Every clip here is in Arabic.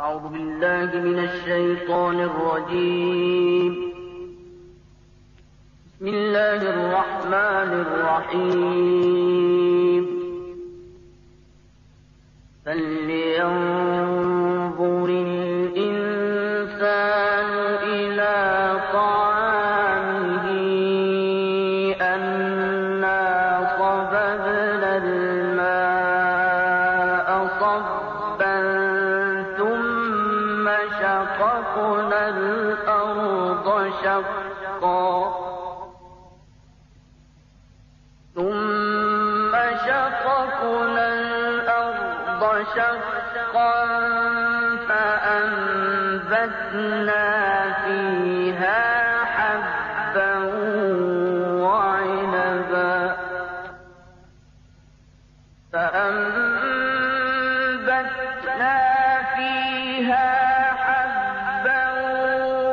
أعوذ بالله من الشيطان الرجيم. بسم الله الرحمن الرحيم. فلينظر الإنسان إلى طعامه أنا صببنا الماء صبا ثم شققنا الأرض شقا فأنبتنا فيها حبا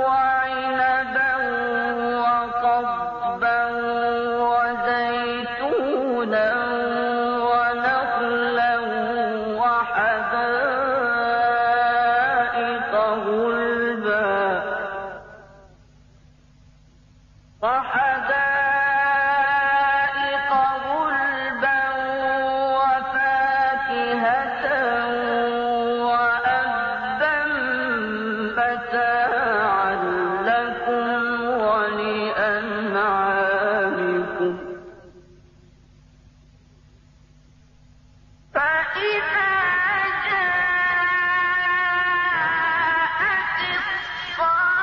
وعنبا وقضبا وزيتونا ونخلا وحدائق غلبا وفاكهة وأبا متاعا لكم ولأنعامكم. فإذا جاءت الصاخة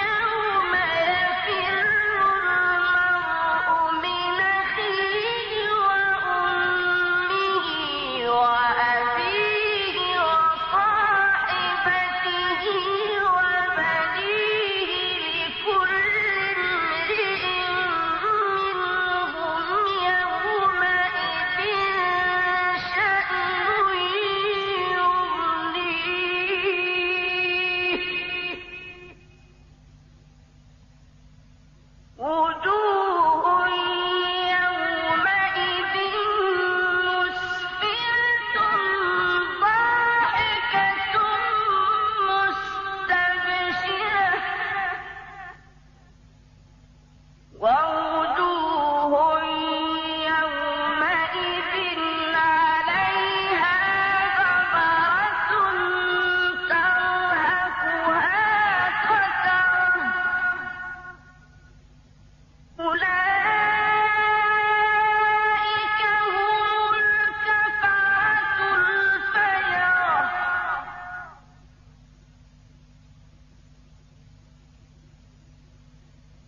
يوم يفر المرء من أخيه وأمه وأبيه وصاحبته وبنيه لكل امرئ منهم يومئذ شأن يغنيه.